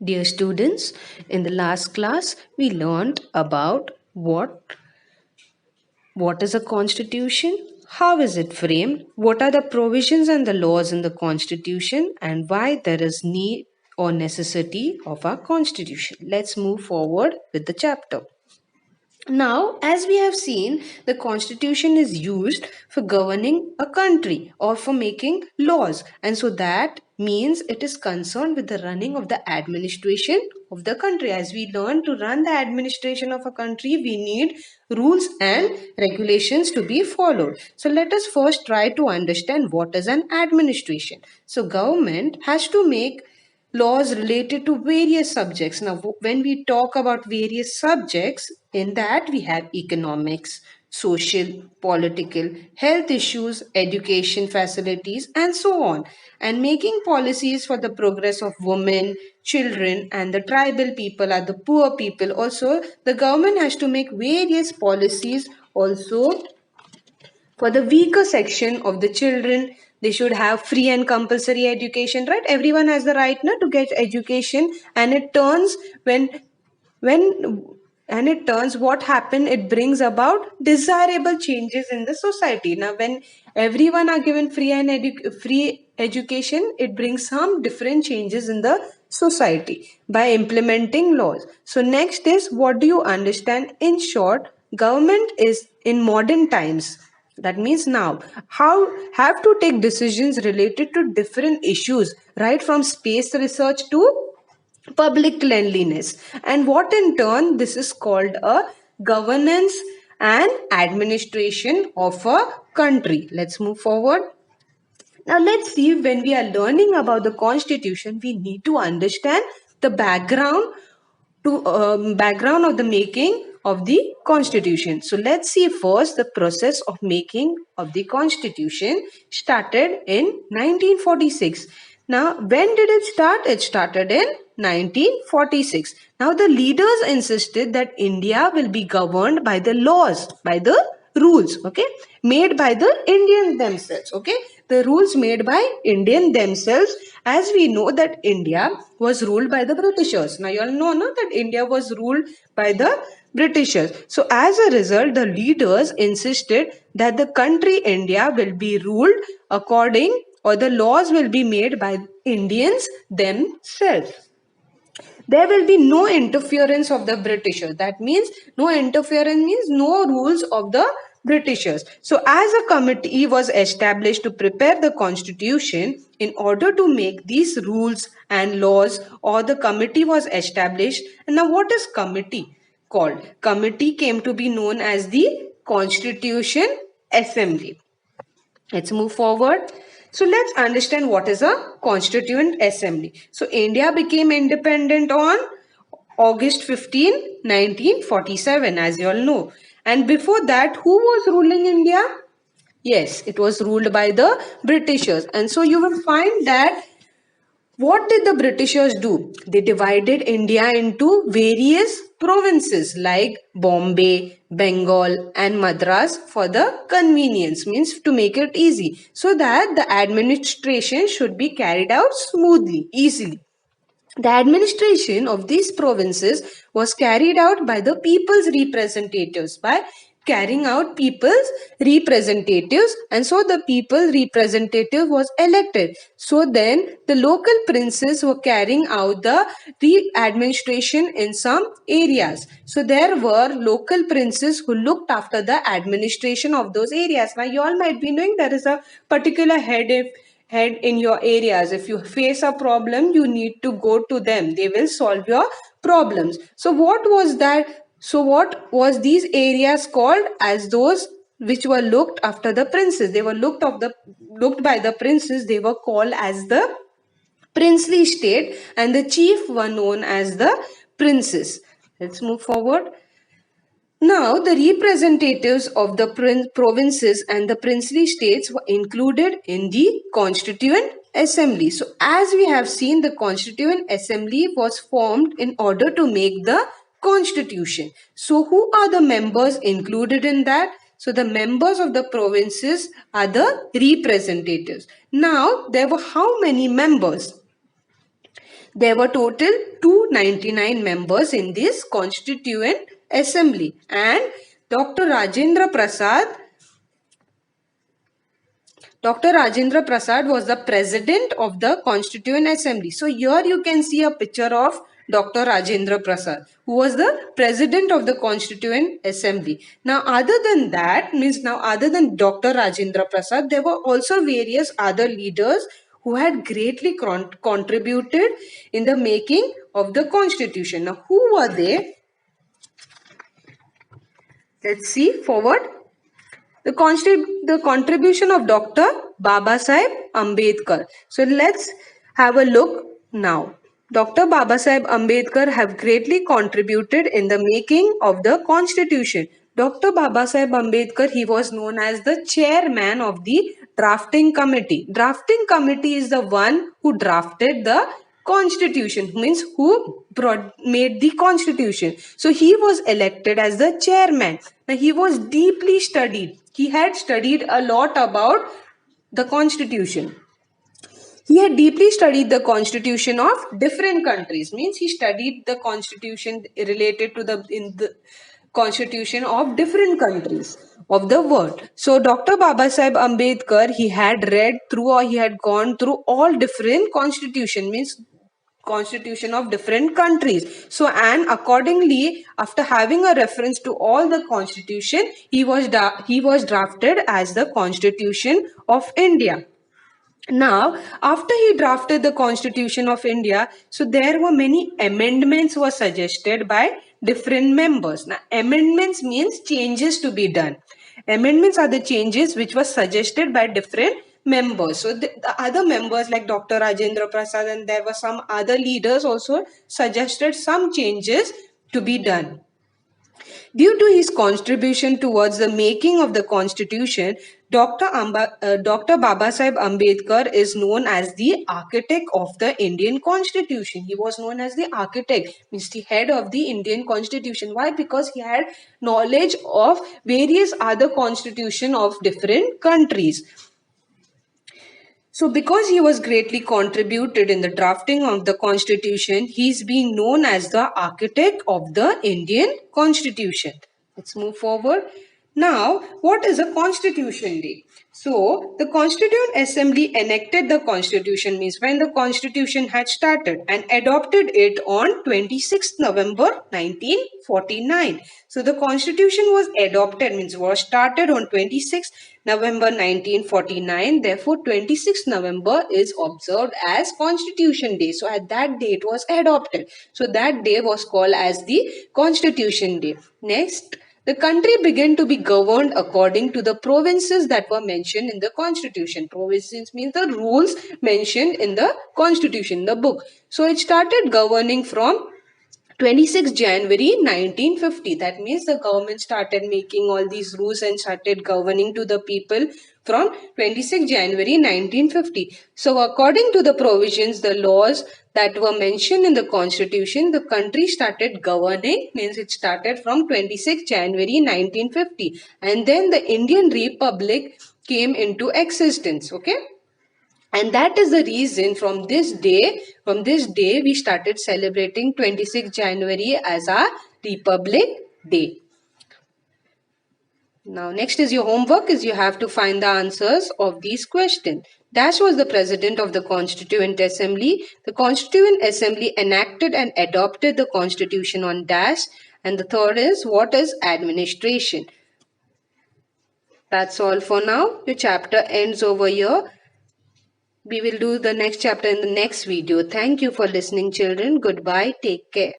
Dear students, in the last class we learned about what is a constitution, how is it framed, what are the provisions and the laws in the constitution, and why there is need or necessity of our constitution. Let's move forward with the chapter. Now, as we have seen, the constitution is used for governing a country or for making laws, and so that means it is concerned with the running of the administration of the country. As we learn to run the administration of a country, we need rules and regulations to be followed. So let us first try to understand what is an administration. So government has to make laws related to various subjects. Now, when we talk about various subjects, in that we have economics, social, political, health issues, education facilities, and so on. And making policies for the progress of women, children, and the tribal people, are the poor people. Also, the government has to make various policies also for the weaker section of the children. They should have free and compulsory education, right? Everyone has the right now to get education, and it turns when and it turns what happened, it brings about desirable changes in the society. Now when everyone are given free education, it brings some different changes in the society by implementing laws. So next is, what do you understand? In short, government is in modern times, that means now, how have to take decisions related to different issues, right from space research to public cleanliness, and what in turn this is called a governance and administration of a country. Let's move forward. Now let's see, when we are learning about the constitution, we need to understand the background of the making of the constitution. So let's see first, the process of making of the constitution started in 1946. Now when did it start? It started in 1946. Now the leaders insisted that India will be governed by the laws, by the rules, okay, made by the Indians themselves, okay, the rules made by Indian themselves. As we know that India was ruled by the Britishers. Now you all know no, that India was ruled by the Britishers. So as a result, the leaders insisted that the country India will be ruled according, or the laws will be made by Indians themselves. There will be no interference of the Britishers. That means no interference means no rules of the Britishers. So as a committee was established to prepare the constitution, in order to make these rules and laws, or the committee was established. And now what is committee called? Committee came to be known as the Constitution Assembly. Let's move forward. So let's understand what is a Constituent Assembly. So India became independent on August 15, 1947, as you all know. And before that, who was ruling India? Yes, it was ruled by the Britishers. And so you will find that, what did the Britishers do? They divided India into various provinces like Bombay, Bengal, and Madras for the convenience, means to make it easy, so that the administration should be carried out smoothly, easily. The administration of these provinces was carried out by the people's representatives, by carrying out people's representatives, and so the people's representative was elected. So then the local princes were carrying out the administration in some areas. So there were local princes who looked after the administration of those areas. Now you all might be knowing there is a particular head in your areas. If you face a problem, you need to go to them. They will solve your problems. So what was that? So what was these areas called? As those which were looked after the princes. They were looked by the princes. They were called as the princely state, and the chief were known as the princes. Let's move forward. Now, the representatives of the provinces and the princely states were included in the Constituent Assembly. So, as we have seen, the Constituent Assembly was formed in order to make the Constitution. So, who are the members included in that? So, the members of the provinces are the representatives. Now, there were how many members? There were total 299 members in this Constituent Assembly, and Dr. Rajendra Prasad Dr. Rajendra Prasad was the president of the Constituent Assembly. So here you can see a picture of Dr. Rajendra Prasad, who was the president of the Constituent Assembly. Now, other than Dr. Rajendra Prasad, there were also various other leaders who had greatly contributed in the making of the Constitution. Now, who were they? Let's see forward. The contribution of Dr. Baba Sahib Ambedkar. So let's have a look now. Dr. Baba Sahib Ambedkar have greatly contributed in the making of the Constitution. Dr. Baba Sahib Ambedkar, he was known as the chairman of the drafting committee. Drafting committee is the one who drafted the constitution, means who made the constitution. So he was elected as the chairman. Now he was deeply studied. He had studied a lot about the constitution. He had deeply studied the constitution of different countries. Means he studied the constitution related to the constitution of different countries of the world. So Dr. Baba Sahib Ambedkar, he had read through, or he had gone through all different constitution, means constitution of different countries. So, and accordingly, after having a reference to all the constitution, he was drafted as the Constitution of India. Now, after he drafted the Constitution of India, so there were many amendments were suggested by different members. Now, amendments means changes to be done. Amendments are the changes which were suggested by different members. So the other members like Dr. Rajendra Prasad and there were some other leaders also suggested some changes to be done. Due to his contribution towards the making of the constitution, Dr. Baba Sahib Ambedkar is known as the architect of the Indian constitution. He was known as the architect, means the head of the Indian constitution. Why? Because he had knowledge of various other constitution of different countries. So because he was greatly contributed in the drafting of the constitution, he's been known as the architect of the Indian constitution. Let's move forward. Now, what is a Constitution Day? So, the Constituent Assembly enacted the Constitution, means when the Constitution had started, and adopted it on 26th November 1949. So, the Constitution was adopted, means was started on 26th November 1949. Therefore, 26th November is observed as Constitution Day. So, at that day it was adopted. So, that day was called as the Constitution Day. Next, the country began to be governed according to the provinces that were mentioned in the constitution. Provinces means the rules mentioned in the constitution, the book. So it started governing from 26 January 1950. That means the government started making all these rules and started governing to the people from 26 January 1950. So according to the provisions, the laws that were mentioned in the constitution, the country started governing, means it started from 26 January 1950. And then the Indian Republic came into existence. Okay. And that is the reason from this day we started celebrating 26 January as our Republic Day. Now next is your homework, is you have to find the answers of these questions. Dash was the president of the Constituent Assembly. The Constituent Assembly enacted and adopted the Constitution on dash. And the third is, what is administration? That's all for now. The chapter ends over here. We will do the next chapter in the next video. Thank you for listening, children. Goodbye. Take care.